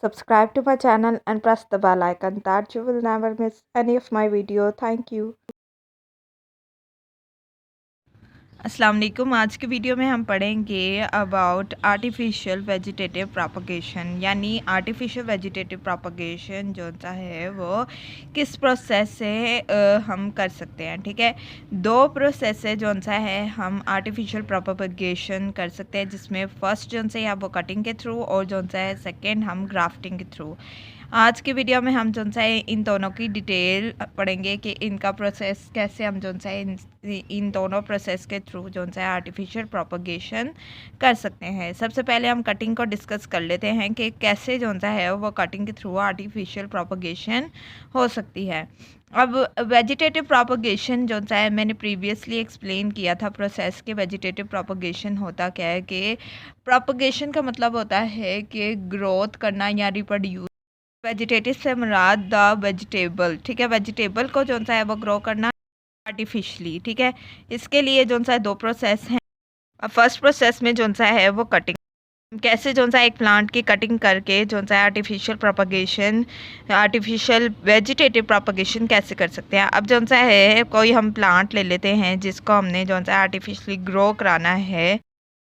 Subscribe to my channel and press the bell icon that you will never miss any of my video. Thank you. अस्सलाम वालेकुम। आज के video में हम पढ़ेंगे अबाउट आर्टिफिशियल वेजिटेटिव प्रोपगेशन, यानी artificial vegetative propagation जो सा है वो किस प्रोसेस से हम कर सकते हैं। ठीक है, दो प्रोसेस से जो सा है हम आर्टिफिशियल प्रोपगेशन कर सकते हैं, जिसमें फर्स्ट जो सा है वो कटिंग के थ्रू और जो सा है सेकेंड हम ग्राफ्टिंग के थ्रू। आज के वीडियो में हम जो सा इन दोनों की डिटेल पढ़ेंगे कि इनका प्रोसेस कैसे हम जो सा इन दोनों प्रोसेस के थ्रू जो सा आर्टिफिशियल प्रोपगेशन कर सकते हैं। सबसे पहले हम कटिंग को डिस्कस कर लेते हैं कि कैसे जो सा है वो कटिंग के थ्रू आर्टिफिशियल प्रोपगेशन हो सकती है। अब वेजिटेटिव प्रोपगेशन जो सा है मैंने प्रीवियसली एक्सप्लेन किया था प्रोसेस के। वेजिटेटिव प्रोपगेशन होता क्या है कि प्रोपगेशन का मतलब होता है कि ग्रोथ करना या रिप्रोड्यूस। वेजिटेटिव से मुराद द वेजिटेबल, ठीक है, वेजिटेबल को जो सा है वो ग्रो करना आर्टिफिशली। ठीक है, इसके लिए जो सा दो प्रोसेस हैं। अब फर्स्ट प्रोसेस में जो सा है वो कटिंग, कैसे जो सा एक प्लांट की कटिंग करके जो सा artificial propagation, artificial vegetative propagation कैसे कर सकते हैं। अब जो सा है कोई हम प्लांट ले लेते हैं जिसको हमने जो सा आर्टिफिशली ग्रो कराना है।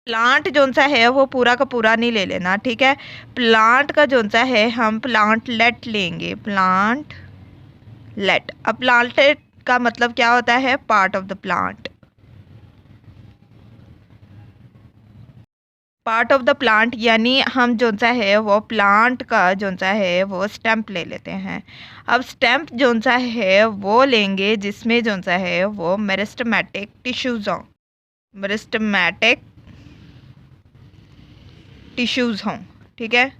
प्लांट जो सा है वो पूरा का पूरा नहीं ले लेना, ठीक है। प्लांट का जो सा है हम प्लांट लेट लेंगे, प्लांट लेट। अब प्लांट लेट का मतलब क्या होता है, part of the plant. Part of the plant यानी हम जो सा है वो प्लांट का जो सा है वो स्टेम्प ले लेते हैं। अब स्टेम्प जो सा है वो लेंगे जिसमें जो सा है वो मेरिस्टेमेटिक टिश्यूज हों, मेरिस्टेमेटिक टिश्यूज़ हों। ठीक है,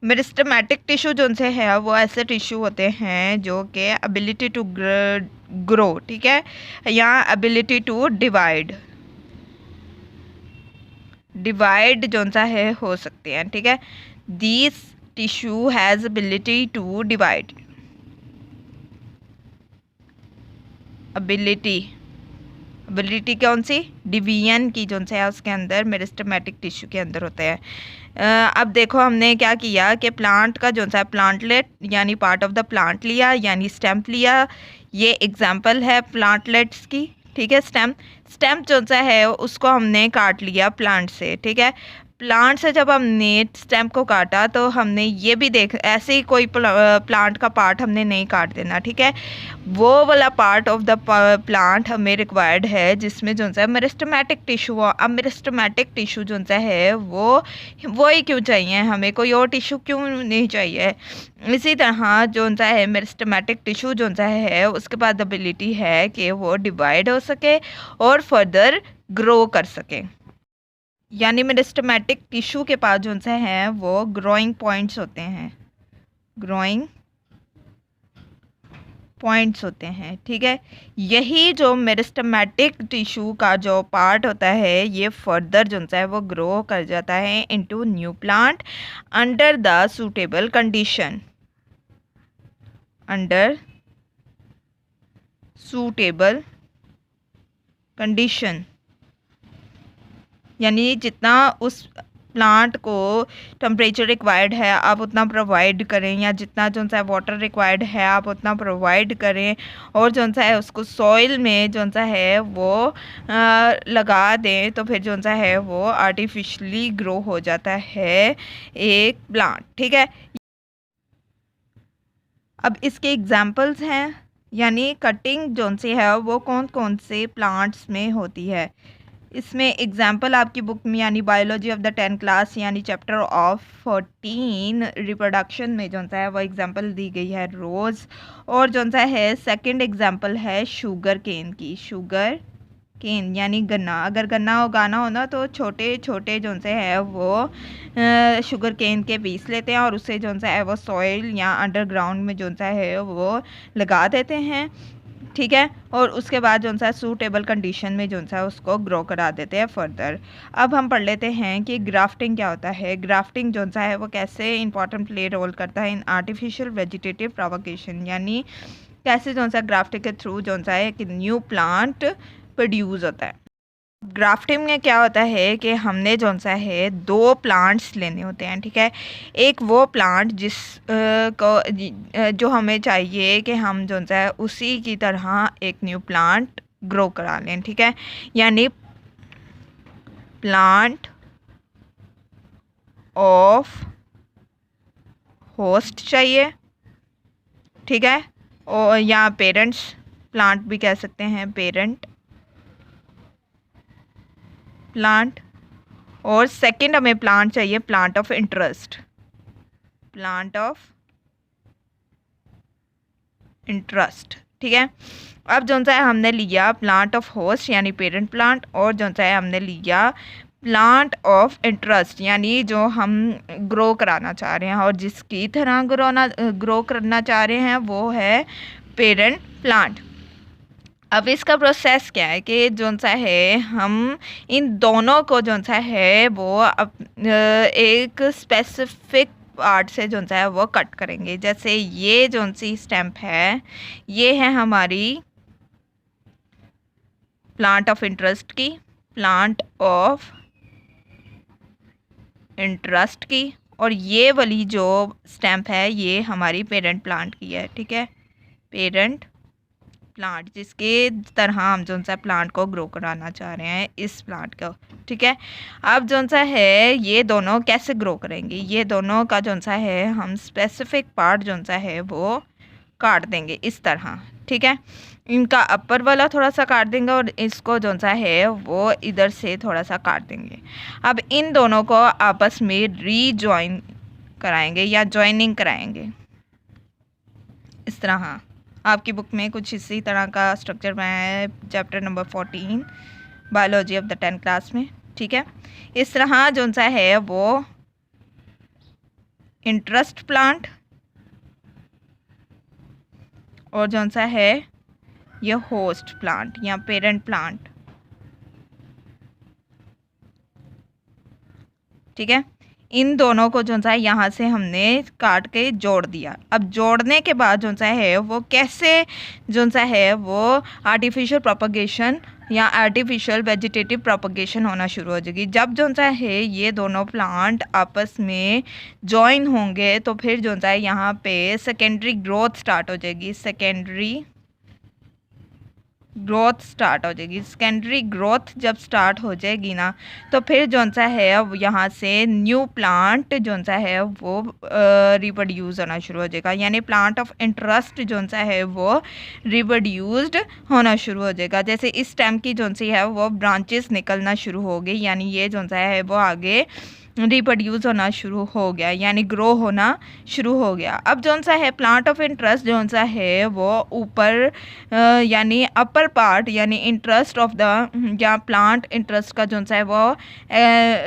मेरिस्टेमेटिक टिश्यू जो से है वो ऐसे टिश्यू होते हैं जो कि एबिलिटी टू ग्रो, ठीक है, या एबिलिटी टू डिवाइड, डिवाइड जो सा है हो सकते हैं। ठीक है, this tissue has ability to divide, ability, ability कौन सी, डिवीजन की जो है उसके अंदर मेरिस्टेमेटिक टिश्यू के अंदर होता है। अब देखो हमने क्या किया कि प्लांट का जो सा प्लांटलेट यानी पार्ट ऑफ द प्लांट लिया, यानी स्टेम्प लिया। ये एग्जांपल है प्लांटलेट्स की, ठीक है। स्टेम्प जो सा है उसको हमने काट लिया प्लांट से, ठीक है। प्लांट से जब हमने स्टेम्प को काटा तो हमने ये भी देख, ऐसे ही कोई प्लांट का पार्ट हमने नहीं काट देना, ठीक है। वो वाला पार्ट ऑफ द प्लांट हमें रिक्वायर्ड है जिसमें जो सा मेरिस्टेमेटिक टिश्यू। अब मेरिस्टेमेटिक टिश्यू जो सा है वो ही क्यों चाहिए हमें, कोई और टिश्यू क्यों नहीं चाहिए। इसी तरह जो सा है मेरिस्टेमेटिक टिश्यू जो सा है उसके पास एबिलिटी है कि वो डिवाइड हो सके और फर्दर ग्रो कर सके, यानी मेरिस्टेमेटिक टिश्यू के पास जो सा है वो ग्रोइंग पॉइंट्स होते हैं, ग्रोइंग पॉइंट्स होते हैं। ठीक है, यही जो मेरिस्टेमेटिक टिश्यू का जो पार्ट होता है ये फर्दर जो सा है वो ग्रो कर जाता है into new plant under the suitable condition, under suitable condition, यानी जितना उस प्लांट को टेम्परेचर रिक्वायर्ड है आप उतना प्रोवाइड करें, या जितना जो सा वाटर रिक्वायर्ड है आप उतना प्रोवाइड करें, और जो सा है उसको सॉइल में जो सा है वो लगा दें, तो फिर जो सा है वो आर्टिफिशियली ग्रो हो जाता है एक प्लांट। ठीक है, अब इसके एग्जांपल्स हैं, यानी कटिंग जो सी है वो कौन कौन से प्लांट्स में होती है। इसमें एग्जाम्पल आपकी बुक में यानी biology of the 10th class यानी चैप्टर ऑफ 14 रिप्रोडक्शन में जो सा है वो एग्जाम्पल दी गई है रोज़, और जो सा है सेकंड एग्जाम्पल है शुगर केन की, शुगर केन यानी गन्ना। अगर गन्ना उगाना हो ना तो छोटे छोटे जो से है वो शुगर केन के पीस लेते हैं और उससे जो सा है वो सॉइल या अंडरग्राउंड में जो सा है वो लगा देते हैं, ठीक है, और उसके बाद जो सा सूटेबल कंडीशन में जो सा उसको ग्रो करा देते हैं फर्दर। अब हम पढ़ लेते हैं कि ग्राफ्टिंग क्या होता है। ग्राफ्टिंग जो सा है वो कैसे इंपॉर्टेंट प्ले रोल करता है इन आर्टिफिशियल वेजिटेटिव प्रोपगेशन, यानी कैसे जो सा ग्राफ्टिंग के थ्रू जो सा है कि न्यू प्लांट प्रोड्यूस होता है। ग्राफ्टिंग में क्या होता है कि हमने जौन सा है 2 प्लांट्स लेने होते हैं, ठीक है। एक वो प्लांट जिस जो हमें चाहिए कि हम जौन सा है उसी की तरह एक न्यू प्लांट ग्रो करा लें, ठीक है। यानी प्लांट ऑफ होस्ट चाहिए, ठीक है। और या पेरेंट्स प्लांट भी कह सकते हैं, पेरेंट प्लांट। और सेकंड हमें प्लांट चाहिए plant of interest, plant of interest, ठीक है। अब जौन सा है हमने लिया प्लांट ऑफ होस्ट यानी पेरेंट प्लांट, और जौन सा है हमने लिया प्लांट ऑफ इंटरेस्ट यानी जो हम ग्रो कराना चाह रहे हैं और जिसकी तरह ग्रो करना चाह रहे हैं वो है पेरेंट प्लांट। अब इसका प्रोसेस क्या है कि जौन सा है हम इन दोनों को जौन सा है वो एक स्पेसिफिक पार्ट से जौन सा है वो कट करेंगे। जैसे ये जौन सी स्टेम्प है ये है हमारी प्लांट ऑफ इंटरेस्ट की, प्लांट ऑफ इंटरेस्ट की, और ये वाली जो स्टेम्प है ये हमारी पेरेंट प्लांट की है, ठीक है। पेरेंट प्लांट जिसके तरह हम जौन सा प्लांट को ग्रो कराना चाह रहे हैं इस प्लांट को, ठीक है। अब जौन सा है ये दोनों कैसे ग्रो करेंगे, ये दोनों का जौन सा है हम स्पेसिफिक पार्ट जौन सा है वो काट देंगे इस तरह, ठीक है। इनका अपर वाला थोड़ा सा काट देंगे और इसको जौन सा है वो इधर से थोड़ा सा काट देंगे। अब इन दोनों को आपस में रीजॉइन कराएंगे या जॉइनिंग कराएंगे इस तरह। आपकी बुक में कुछ इसी तरह का स्ट्रक्चर बनाया है chapter number 14 biology of the 10th class में, ठीक है। इस तरह जौन सा है वो इंटरेस्ट प्लांट और जौन सा है ये होस्ट प्लांट या पेरेंट प्लांट, ठीक है। इन दोनों को जौन सा है यहाँ से हमने काट के जोड़ दिया। अब जोड़ने के बाद जौन सा है वो कैसे जौन सा है वो आर्टिफिशियल प्रोपगेशन या आर्टिफिशियल वेजिटेटिव प्रोपगेशन होना शुरू हो जाएगी। जब जौन सा है ये दोनों प्लांट आपस में जॉइन होंगे तो फिर जौन सा है यहाँ पे सेकेंडरी ग्रोथ स्टार्ट हो जाएगी, सेकेंडरी ग्रोथ स्टार्ट हो जाएगी। सेकेंडरी ग्रोथ जब स्टार्ट हो जाएगी ना तो फिर जौन सा है यहाँ से न्यू प्लांट जौन सा है वो रिप्रोड्यूस होना शुरू हो जाएगा, यानी प्लांट ऑफ इंटरेस्ट जौन सा है वो रिप्रोड्यूस्ड होना शुरू हो जाएगा। जैसे इस स्टेम की जौन सी है वो ब्रांचेस निकलना शुरू हो गई, यानी ये जौन सा है वो आगे रिप्रोड्यूस होना शुरू हो गया यानी ग्रो होना शुरू हो गया। अब जौन सा है प्लांट ऑफ इंटरेस्ट जौन सा है वो ऊपर यानी अपर पार्ट यानी इंटरेस्ट ऑफ द या प्लांट इंटरेस्ट का जौन सा है वो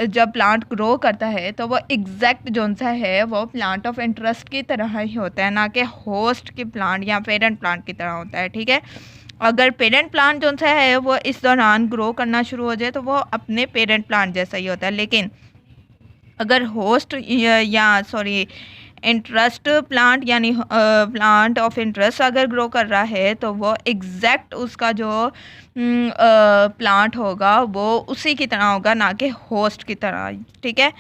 जब प्लांट ग्रो करता है तो वो एग्जैक्ट जौन सा है वो प्लांट ऑफ इंटरेस्ट की तरह ही होता है, ना कि होस्ट के प्लांट या पेरेंट प्लांट की तरह होता है, ठीक है। अगर पेरेंट प्लांट जौन सा है वो इस दौरान ग्रो करना शुरू हो जाए तो वो अपने पेरेंट प्लांट जैसा ही होता है, लेकिन अगर होस्ट या सॉरी इंटरेस्ट प्लांट यानी प्लांट ऑफ इंटरेस्ट अगर ग्रो कर रहा है तो वो एग्जैक्ट उसका जो प्लांट होगा वो उसी की तरह होगा, ना कि होस्ट की तरह, ठीक है।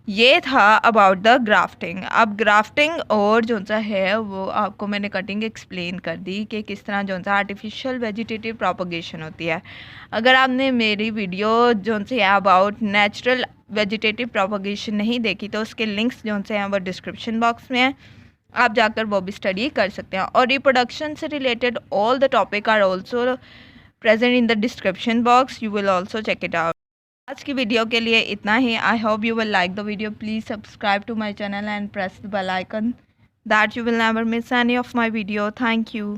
ये था अबाउट द ग्राफ्टिंग। अब ग्राफ्टिंग और जो सा है वो आपको मैंने कटिंग एक्सप्लेन कर दी कि किस तरह जो सा आर्टिफिशियल वेजिटेटिव प्रोपगेशन होती है। अगर आपने मेरी वीडियो जो say about natural vegetative propagation नहीं देखी तो उसके लिंक्स जो से हैं वो डिस्क्रिप्शन बॉक्स में है, आप जाकर वो भी स्टडी कर सकते हैं। और रिप्रोडक्शन से related all the topic are also present in the description box, you will also check it out. आज की वीडियो के लिए इतना ही। I hope you will like the video. Please subscribe to my channel and press the bell icon that you will never miss any of my video. Thank you.